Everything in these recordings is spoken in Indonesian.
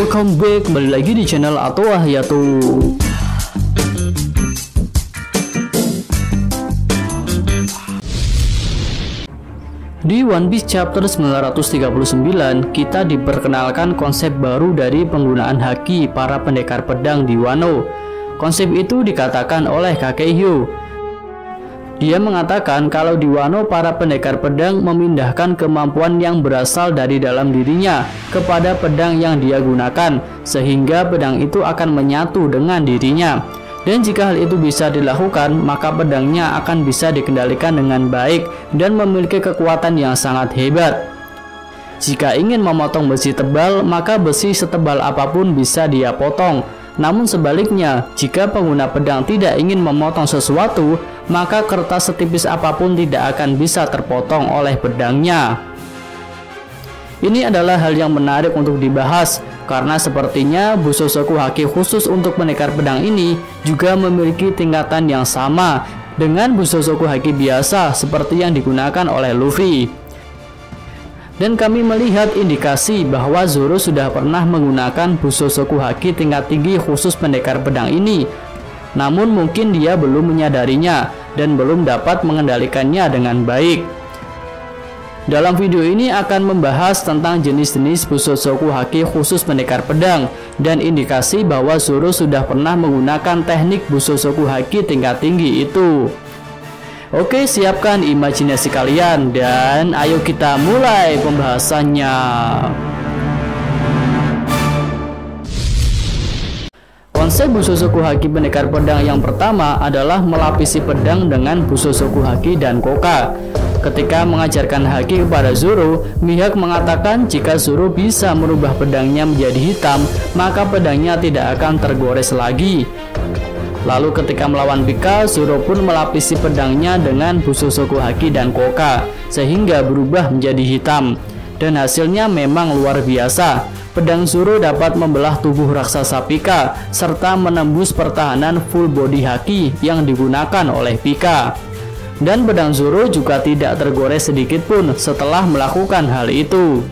welcome back, kembali lagi di channel Atoa Hayato. Di One Piece chapter 939, kita diperkenalkan konsep baru dari penggunaan haki para pendekar pedang di Wano. Konsep itu dikatakan oleh Kakehyo. Dia mengatakan kalau di Wano para pendekar pedang memindahkan kemampuan yang berasal dari dalam dirinya kepada pedang yang dia gunakan, sehingga pedang itu akan menyatu dengan dirinya. Dan jika hal itu bisa dilakukan, maka pedangnya akan bisa dikendalikan dengan baik dan memiliki kekuatan yang sangat hebat. Jika ingin memotong besi tebal, maka besi setebal apapun bisa dia potong. Namun sebaliknya, jika pengguna pedang tidak ingin memotong sesuatu, maka kertas setipis apapun tidak akan bisa terpotong oleh pedangnya. Ini adalah hal yang menarik untuk dibahas, karena sepertinya Bushosoku Haki khusus untuk pendekar pedang ini juga memiliki tingkatan yang sama dengan Bushosoku Haki biasa seperti yang digunakan oleh Luffy. Dan kami melihat indikasi bahwa Zoro sudah pernah menggunakan Bushosoku Haki tingkat tinggi khusus pendekar pedang ini. Namun mungkin dia belum menyadarinya dan belum dapat mengendalikannya dengan baik. Dalam video ini akan membahas tentang jenis-jenis Bushosoku Haki khusus pendekar pedang dan indikasi bahwa Zoro sudah pernah menggunakan teknik Bushosoku Haki tingkat tinggi itu. Oke, siapkan imajinasi kalian dan ayo kita mulai pembahasannya. Konsep Bushosoku Haki pendekar pedang yang pertama adalah melapisi pedang dengan Bushosoku Haki dan Koka. Ketika mengajarkan haki kepada Zoro, Mihawk mengatakan jika Zoro bisa merubah pedangnya menjadi hitam, maka pedangnya tidak akan tergores lagi. Lalu ketika melawan Pika, Zoro pun melapisi pedangnya dengan Bushosoku Haki dan Koka, sehingga berubah menjadi hitam. Dan hasilnya memang luar biasa. Pedang Zoro dapat membelah tubuh raksasa Pika, serta menembus pertahanan full body haki yang digunakan oleh Pika. Dan pedang Zoro juga tidak tergores sedikit pun setelah melakukan hal itu.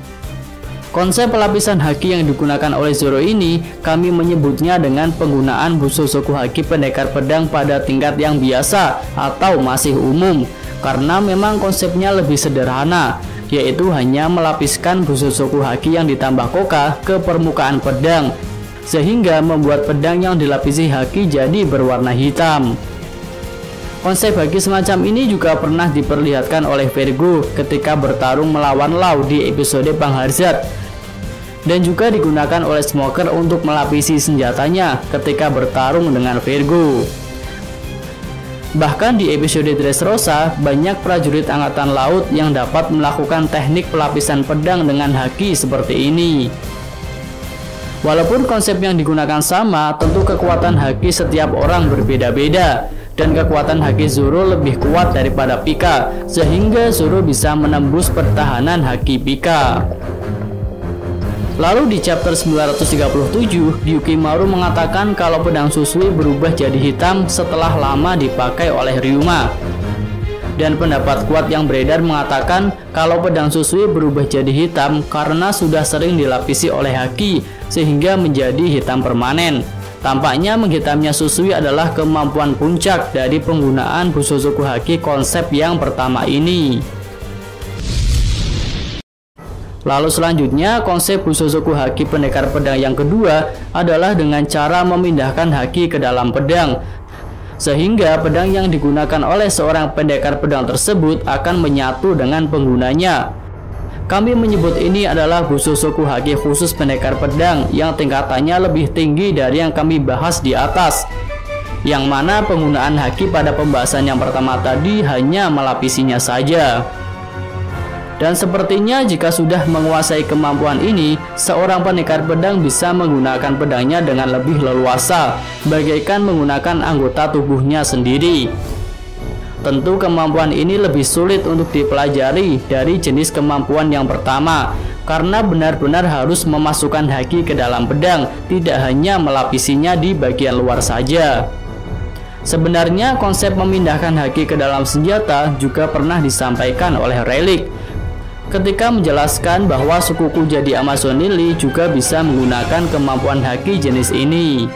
Konsep pelapisan haki yang digunakan oleh Zoro ini kami menyebutnya dengan penggunaan Bushosoku Haki pendekar pedang pada tingkat yang biasa atau masih umum, karena memang konsepnya lebih sederhana, yaitu hanya melapiskan Bushosoku Haki yang ditambah Koka ke permukaan pedang, sehingga membuat pedang yang dilapisi haki jadi berwarna hitam. Konsep haki semacam ini juga pernah diperlihatkan oleh Vergo ketika bertarung melawan Law di episode Pangharzat, dan juga digunakan oleh Smoker untuk melapisi senjatanya ketika bertarung dengan Vergo. Bahkan di episode Dressrosa, banyak prajurit angkatan laut yang dapat melakukan teknik pelapisan pedang dengan haki seperti ini. Walaupun konsep yang digunakan sama, tentu kekuatan haki setiap orang berbeda-beda. Dan kekuatan haki Zoro lebih kuat daripada Pika, sehingga Zoro bisa menembus pertahanan haki Pika. Lalu di chapter 937, Ryukimaru mengatakan kalau pedang Susui berubah jadi hitam setelah lama dipakai oleh Ryuma. Dan pendapat kuat yang beredar mengatakan kalau pedang Susui berubah jadi hitam karena sudah sering dilapisi oleh haki, sehingga menjadi hitam permanen. Tampaknya menghitamnya Susui adalah kemampuan puncak dari penggunaan Bushosoku Haki konsep yang pertama ini. Lalu selanjutnya, konsep Bushosoku Haki pendekar pedang yang kedua adalah dengan cara memindahkan haki ke dalam pedang, sehingga pedang yang digunakan oleh seorang pendekar pedang tersebut akan menyatu dengan penggunanya. Kami menyebut ini adalah Bushosoku Haki khusus pendekar pedang yang tingkatannya lebih tinggi dari yang kami bahas di atas, yang mana penggunaan haki pada pembahasan yang pertama tadi hanya melapisinya saja. Dan sepertinya jika sudah menguasai kemampuan ini, seorang pendekar pedang bisa menggunakan pedangnya dengan lebih leluasa, bagaikan menggunakan anggota tubuhnya sendiri. Tentu kemampuan ini lebih sulit untuk dipelajari dari jenis kemampuan yang pertama, karena benar-benar harus memasukkan haki ke dalam pedang, tidak hanya melapisinya di bagian luar saja. Sebenarnya konsep memindahkan haki ke dalam senjata juga pernah disampaikan oleh Relic. ketika menjelaskan bahwa suku Kujadi Amazonili juga bisa menggunakan kemampuan haki jenis ini.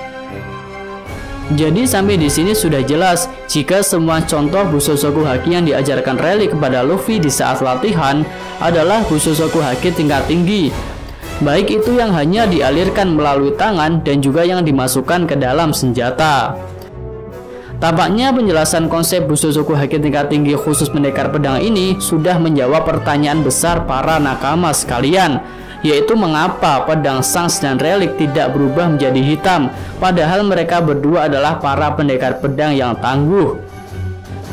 Jadi sampai di sini sudah jelas jika semua contoh Bushosoku Haki yang diajarkan Rayleigh kepada Luffy di saat latihan adalah Bushosoku Haki tingkat tinggi, baik itu yang hanya dialirkan melalui tangan dan juga yang dimasukkan ke dalam senjata. Tampaknya penjelasan konsep Bushosoku Haki tingkat tinggi khusus pendekar pedang ini sudah menjawab pertanyaan besar para nakama sekalian, yaitu mengapa pedang Shanks dan Rayleigh tidak berubah menjadi hitam, padahal mereka berdua adalah para pendekar pedang yang tangguh.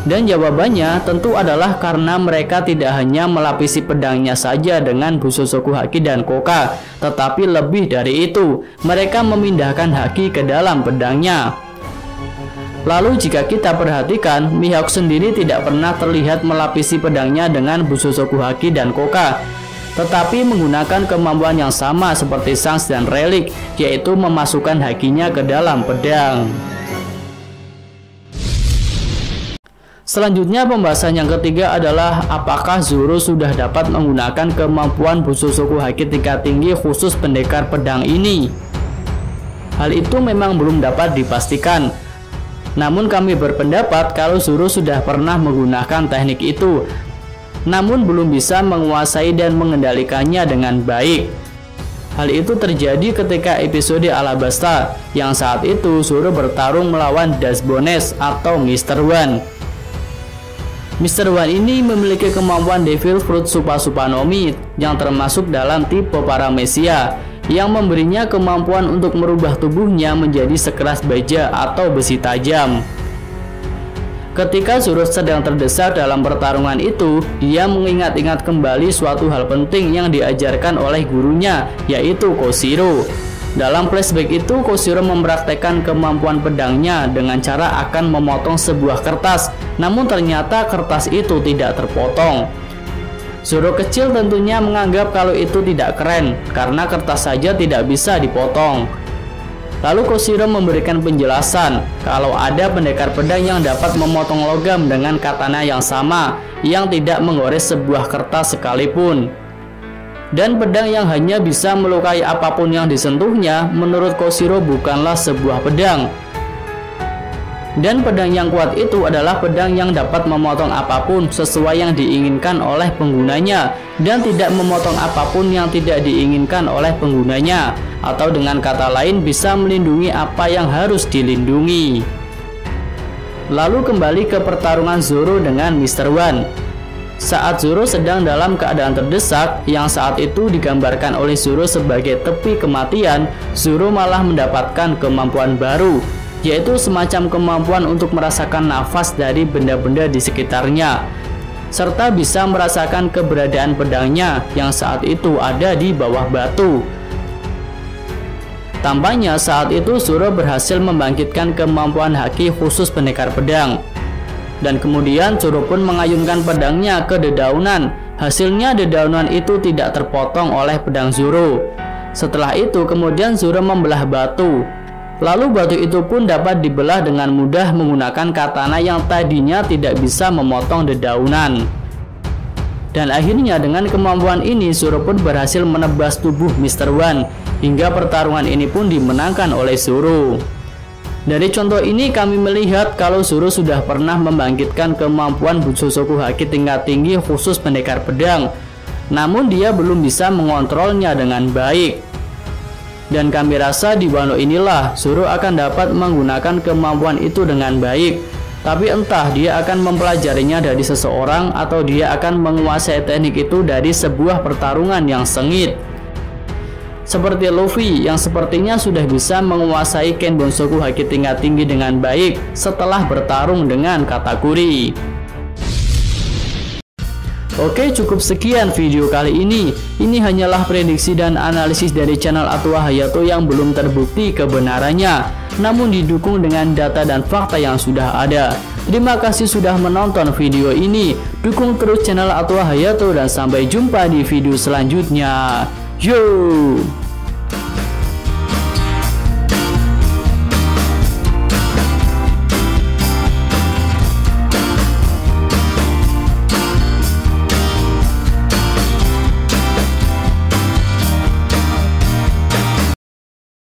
Dan jawabannya tentu adalah karena mereka tidak hanya melapisi pedangnya saja dengan Bushosoku Haki dan Koka, tetapi lebih dari itu, mereka memindahkan haki ke dalam pedangnya. Lalu jika kita perhatikan, Mihawk sendiri tidak pernah terlihat melapisi pedangnya dengan Bushosoku Haki dan Koka, tetapi menggunakan kemampuan yang sama seperti Shanks dan Rayleigh, yaitu memasukkan hakinya ke dalam pedang. Selanjutnya pembahasan yang ketiga adalah apakah Zoro sudah dapat menggunakan kemampuan Bushosoku Haki tingkat tinggi khusus pendekar pedang ini. Hal itu memang belum dapat dipastikan. Namun kami berpendapat kalau Zoro sudah pernah menggunakan teknik itu, namun belum bisa menguasai dan mengendalikannya dengan baik. Hal itu terjadi ketika episode Alabasta, yang saat itu Zoro bertarung melawan Dashbones atau Mr. One. Mr. One ini memiliki kemampuan Devil Fruit Supanomi yang termasuk dalam tipe Paramecia, yang memberinya kemampuan untuk merubah tubuhnya menjadi sekeras baja atau besi tajam. Ketika Zoro sedang terdesak dalam pertarungan itu, dia mengingat-ingat kembali suatu hal penting yang diajarkan oleh gurunya, yaitu Koshiro. Dalam flashback itu, Koshiro mempraktekkan kemampuan pedangnya dengan cara akan memotong sebuah kertas, namun ternyata kertas itu tidak terpotong. Zoro kecil tentunya menganggap kalau itu tidak keren, karena kertas saja tidak bisa dipotong. Lalu Koshiro memberikan penjelasan kalau ada pendekar pedang yang dapat memotong logam dengan katana yang sama, yang tidak menggores sebuah kertas sekalipun. Dan pedang yang hanya bisa melukai apapun yang disentuhnya, menurut Koshiro bukanlah sebuah pedang. Dan pedang yang kuat itu adalah pedang yang dapat memotong apapun sesuai yang diinginkan oleh penggunanya, dan tidak memotong apapun yang tidak diinginkan oleh penggunanya, atau dengan kata lain bisa melindungi apa yang harus dilindungi. Lalu kembali ke pertarungan Zoro dengan Mr. One. Saat Zoro sedang dalam keadaan terdesak, yang saat itu digambarkan oleh Zoro sebagai tepi kematian, Zoro malah mendapatkan kemampuan baru, yaitu semacam kemampuan untuk merasakan nafas dari benda-benda di sekitarnya, serta bisa merasakan keberadaan pedangnya yang saat itu ada di bawah batu. Tampaknya saat itu Zoro berhasil membangkitkan kemampuan haki khusus pendekar pedang. Dan kemudian Zoro pun mengayunkan pedangnya ke dedaunan. Hasilnya dedaunan itu tidak terpotong oleh pedang Zoro. Setelah itu kemudian Zoro membelah batu. Lalu batu itu pun dapat dibelah dengan mudah menggunakan katana yang tadinya tidak bisa memotong dedaunan. Dan akhirnya dengan kemampuan ini Zoro pun berhasil menebas tubuh Mr. One, hingga pertarungan ini pun dimenangkan oleh Zoro. Dari contoh ini kami melihat kalau Zoro sudah pernah membangkitkan kemampuan Bushosoku Haki tingkat tinggi khusus pendekar pedang, namun dia belum bisa mengontrolnya dengan baik. Dan kami rasa di Wano inilah Zoro akan dapat menggunakan kemampuan itu dengan baik. Tapi entah dia akan mempelajarinya dari seseorang atau dia akan menguasai teknik itu dari sebuah pertarungan yang sengit. Seperti Luffy yang sepertinya sudah bisa menguasai Ken Bonsoku Haki tingkat tinggi dengan baik setelah bertarung dengan Katakuri. Oke, cukup sekian video kali ini. Ini hanyalah prediksi dan analisis dari channel Atwa Hayato yang belum terbukti kebenarannya, namun didukung dengan data dan fakta yang sudah ada. Terima kasih sudah menonton video ini. Dukung terus channel Atwa Hayato dan sampai jumpa di video selanjutnya. Yo!